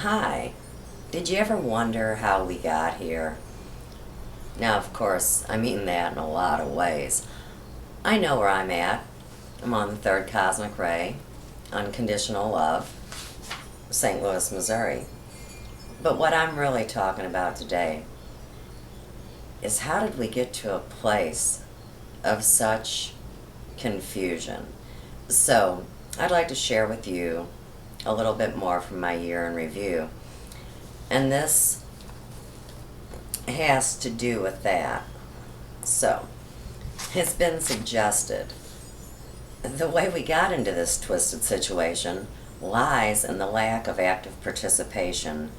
Hi, did you ever wonder how we got here? Now, of course, I mean that in a lot of ways. I know where I'm at. I'm on the third cosmic ray, unconditional love, St. Louis, Missouri. But what I'm really talking about today is how did we get to a place of such confusion? So, I'd like to share with you a little bit more from my year in review. And this has to do with that. So, it's been suggested the way we got into this twisted situation lies in the lack of active participation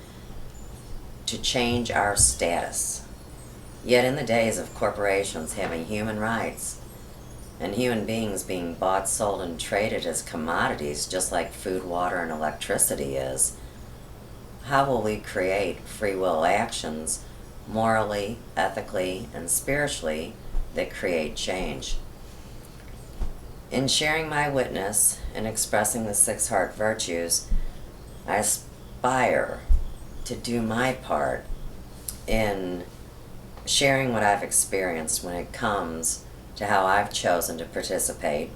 to change our status. Yet, in the days of corporations having human rights and human beings being bought, sold, and traded as commodities, just like food, water, and electricity is, how will we create free will actions morally, ethically, and spiritually that create change? In sharing my witness and expressing the six heart virtues, I aspire to do my part in sharing what I've experienced when it comes to how I've chosen to participate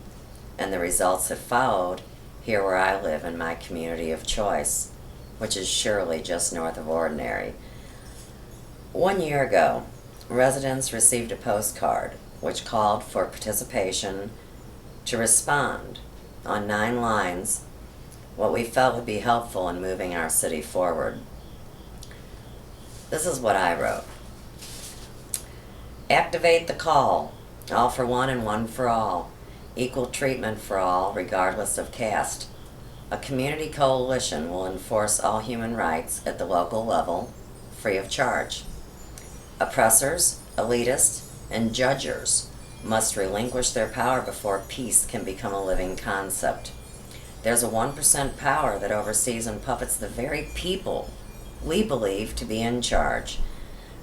and the results that followed here where I live in my community of choice, which is surely just north of ordinary. 1 year ago, residents received a postcard which called for participation to respond on 9 lines what we felt would be helpful in moving our city forward. This is what I wrote. Activate the call. All for one and one for all. Equal treatment for all, regardless of caste. A community coalition will enforce all human rights at the local level, free of charge. Oppressors, elitists, and judgers must relinquish their power before peace can become a living concept. There's a 1% power that oversees and puppets the very people we believe to be in charge.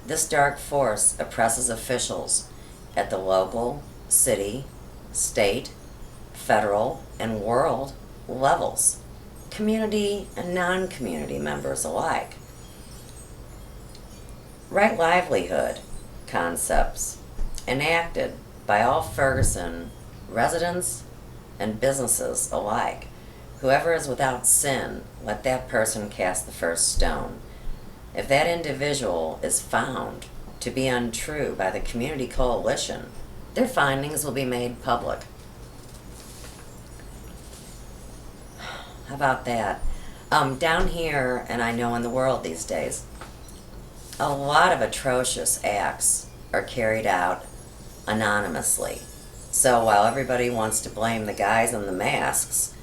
This dark force oppresses officials at the local, city, state, federal, and world levels, community and non-community members alike. Right livelihood concepts enacted by all Ferguson residents and businesses alike. Whoever is without sin, let that person cast the first stone. If that individual is found to be untrue by the community coalition, their findings will be made public. How about that? Down here, and I know in the world these days, a lot of atrocious acts are carried out anonymously. So while everybody wants to blame the guys in the masks,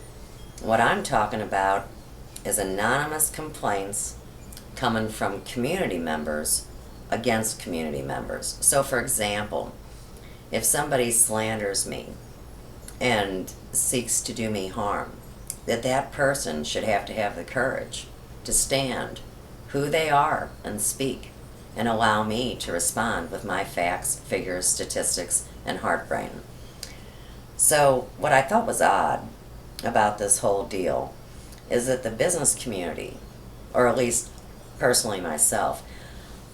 what I'm talking about is anonymous complaints coming from community members against community members. So for example, if somebody slanders me and seeks to do me harm, that person should have to have the courage to stand who they are and speak, and allow me to respond with my facts, figures, statistics, and heartbrain. So what I thought was odd about this whole deal is that the business community, or at least personally myself,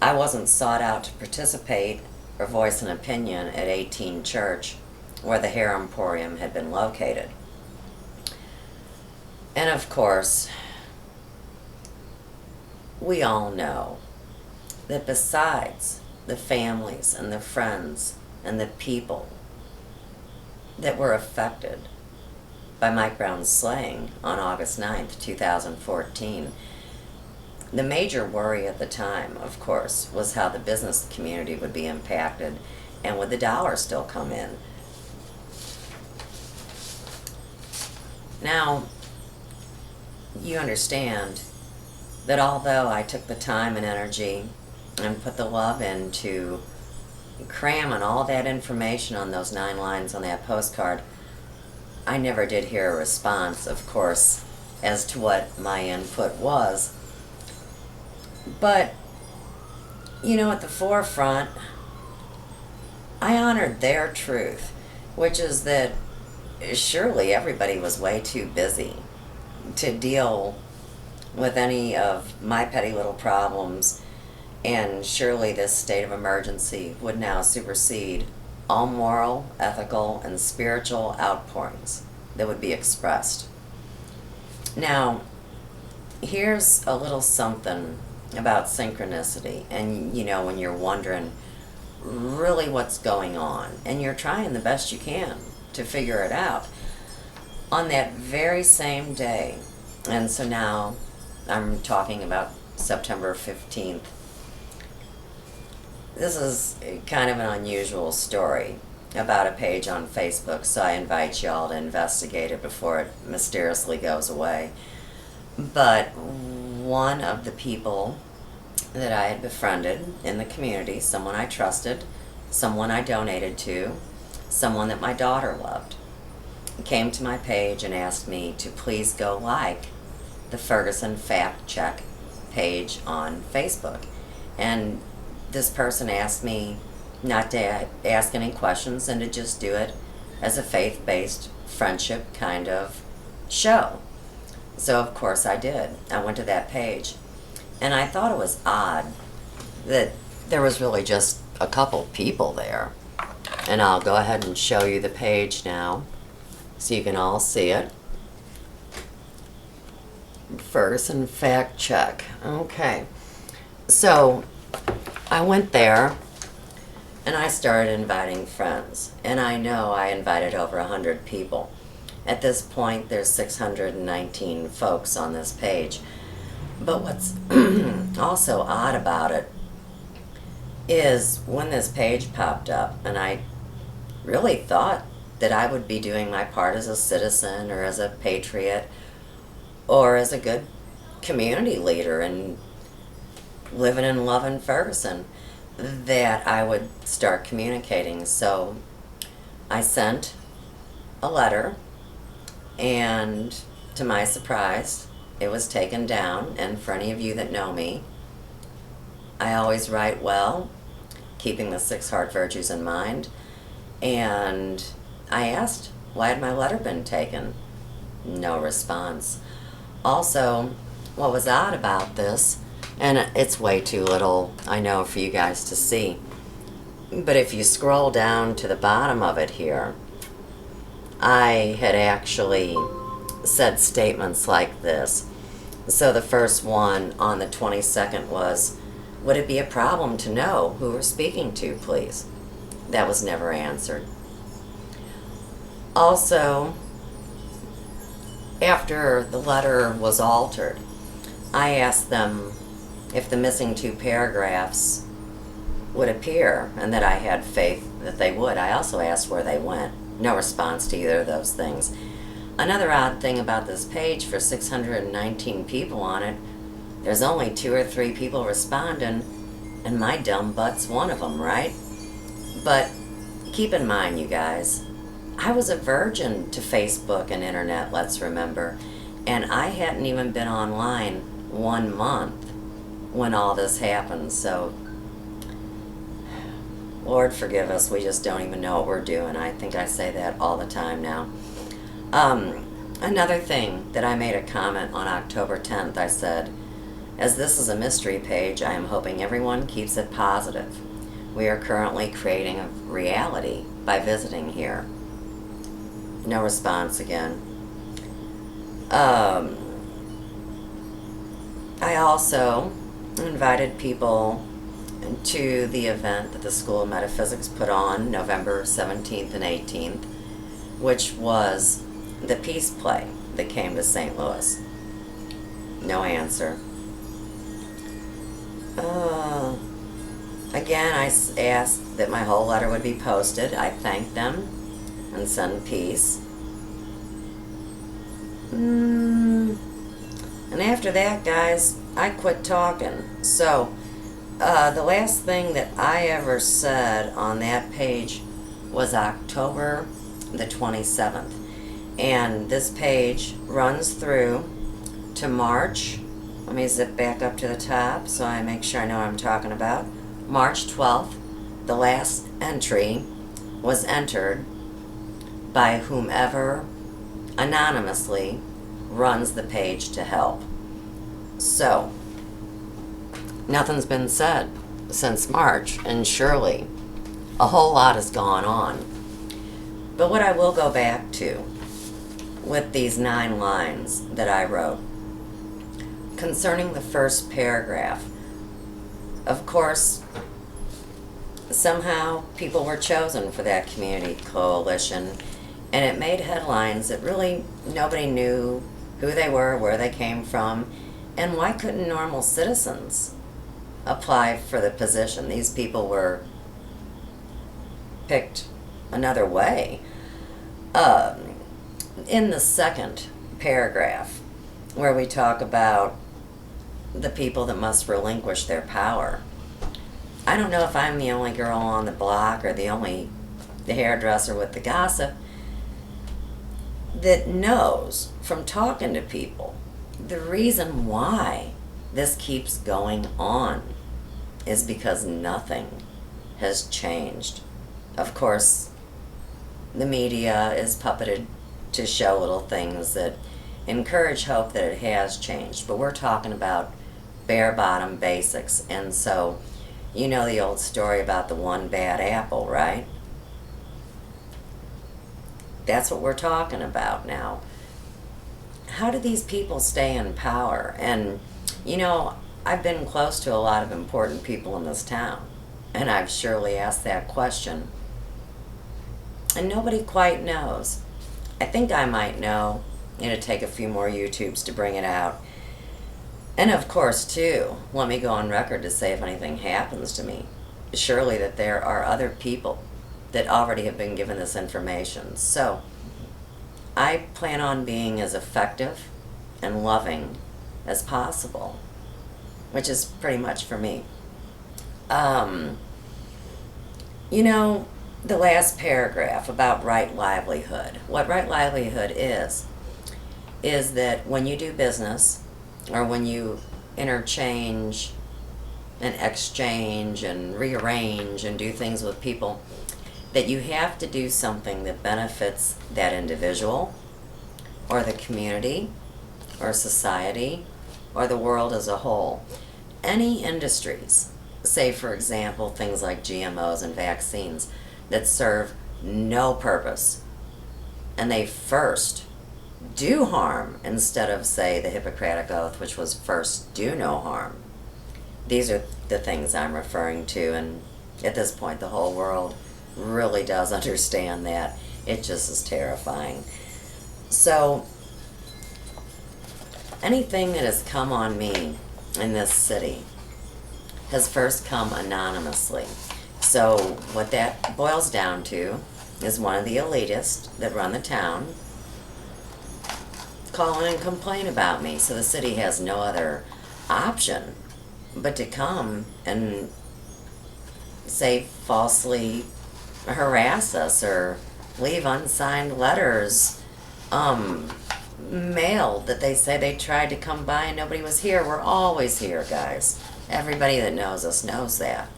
I wasn't sought out to participate or voice an opinion at 18 Church, where the Hair Emporium had been located. And of course, we all know that besides the families and the friends and the people that were affected by Mike Brown's slaying on August 9th, 2014, the major worry at the time, of course, was how the business community would be impacted and would the dollar still come in. Now, you understand that although I took the time and energy and put the love into cramming all that information on those 9 lines on that postcard, I never did hear a response, of course, as to what my input was. But, at the forefront, I honored their truth, which is that surely everybody was way too busy to deal with any of my petty little problems, and surely this state of emergency would now supersede all moral, ethical, and spiritual outpourings that would be expressed. Now, here's a little something about synchronicity, and when you're wondering really what's going on, and you're trying the best you can to figure it out. On that very same day, and so now I'm talking about September 15th, this is kind of an unusual story about a page on Facebook, so I invite y'all to investigate it before it mysteriously goes away. But one of the people that I had befriended in the community, someone I trusted, someone I donated to, someone that my daughter loved, came to my page and asked me to please go like the Ferguson Fact Check page on Facebook. And this person asked me not to ask any questions and to just do it as a faith-based friendship kind of show. So of course I did. I went to that page, and I thought it was odd that there was really just a couple people there. And I'll go ahead and show you the page now so you can all see it. Ferguson Fact Check. Okay. So I went there and I started inviting friends. And I know I invited over 100 people. At this point, there's 619 folks on this page. But what's also odd about it is when this page popped up, and I really thought that I would be doing my part as a citizen or as a patriot or as a good community leader and living and loving Ferguson, that I would start communicating. So I sent a letter, and to my surprise, it was taken down. And for any of you that know me, I always write well, keeping the 6 heart virtues in mind. And I asked, why had my letter been taken? No response. Also, what was odd about this, and it's way too little, I know, for you guys to see, but if you scroll down to the bottom of it here, I had actually said statements like this. So the first one on the 22nd was, would it be a problem to know who we're speaking to, please? That was never answered. Also, after the letter was altered, I asked them if the missing 2 paragraphs would appear, and that I had faith that they would. I also asked where they went. No response to either of those things. Another odd thing about this page, for 619 people on it, there's only 2 or 3 people responding, and my dumb butt's one of them, right? But keep in mind, you guys, I was a virgin to Facebook and internet, let's remember, and I hadn't even been online 1 month when all this happened. So Lord forgive us, we just don't even know what we're doing. I think I say that all the time now. Another thing that I made a comment on October 10th, I said, as this is a mystery page, I am hoping everyone keeps it positive. We are currently creating a reality by visiting here. No response again. I also invited people to the event that the School of Metaphysics put on November 17th and 18th, which was the Peace Play that came to St. Louis. No answer. Again, I asked that my whole letter would be posted. I thanked them and sent peace. And after that, guys, I quit talking. So, the last thing that I ever said on that page was October the 27th. And this page runs through to March. Let me zip back up to the top so I make sure I know what I'm talking about. March 12th, the last entry was entered by whomever anonymously runs the page to help. So, nothing's been said since March, and surely a whole lot has gone on. But what I will go back to with these 9 lines that I wrote concerning the first paragraph, of course, somehow people were chosen for that community coalition, and it made headlines that really nobody knew who they were, where they came from, and why couldn't normal citizens apply for the position? These people were picked another way. In the second paragraph, where we talk about the people that must relinquish their power, I don't know if I'm the only girl on the block or the hairdresser with the gossip that knows from talking to people the reason why this keeps going on is because nothing has changed. Of course, the media is puppeted to show little things that encourage hope that it has changed, but we're talking about bare bottom basics. And so, you know the old story about the one bad apple, right? That's what we're talking about now. How do these people stay in power? And, you know, I've been close to a lot of important people in this town, and I've surely asked that question. And nobody quite knows. I think I might know. It'll take a few more YouTubes to bring it out. And of course, too, let me go on record to say if anything happens to me, surely that there are other people that already have been given this information. So, I plan on being as effective and loving as possible, which is pretty much for me. You know, the last paragraph about right livelihood. What right livelihood is that when you do business, or when you interchange and exchange and rearrange and do things with people, that you have to do something that benefits that individual or the community or society or the world as a whole. Any industries, say for example things like GMOs and vaccines, that serve no purpose, and they first do harm instead of, say, the Hippocratic Oath, which was first do no harm. These are the things I'm referring to, and at this point the whole world really does understand that. It just is terrifying. So anything that has come on me in this city has first come anonymously. So what that boils down to is one of the elitists that run the town call in and complain about me. So the city has no other option but to come and say falsely harass us or leave unsigned letters mailed that they say they tried to come by and nobody was here. We're always here, guys. Everybody that knows us knows that.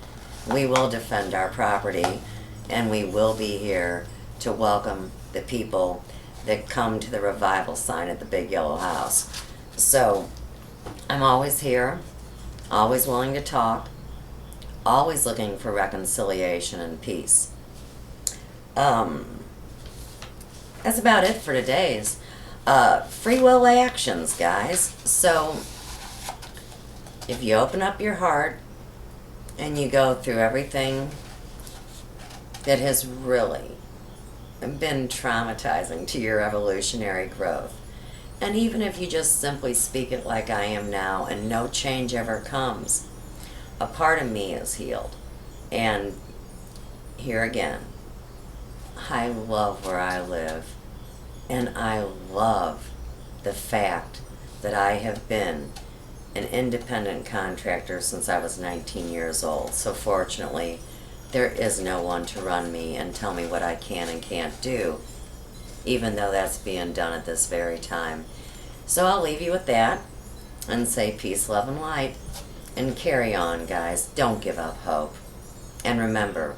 We will defend our property, and we will be here to welcome the people that come to the revival sign at the big yellow house. So I'm always here, always willing to talk, always looking for reconciliation and peace. That's about it for today's free will actions, guys. So if you open up your heart and you go through everything that has really been traumatizing to your evolutionary growth, and even if you just simply speak it like I am now and no change ever comes, a part of me is healed. And here again, I love where I live, and I love the fact that I have been an independent contractor since I was 19 years old. So fortunately, there is no one to run me and tell me what I can and can't do, even though that's being done at this very time. So I'll leave you with that and say peace, love, and light, and carry on, guys. Don't give up hope. And remember,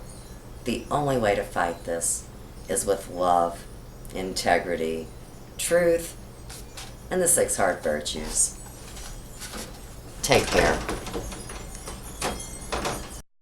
the only way to fight this is with love, integrity, truth, and the 6 heart virtues. Take care.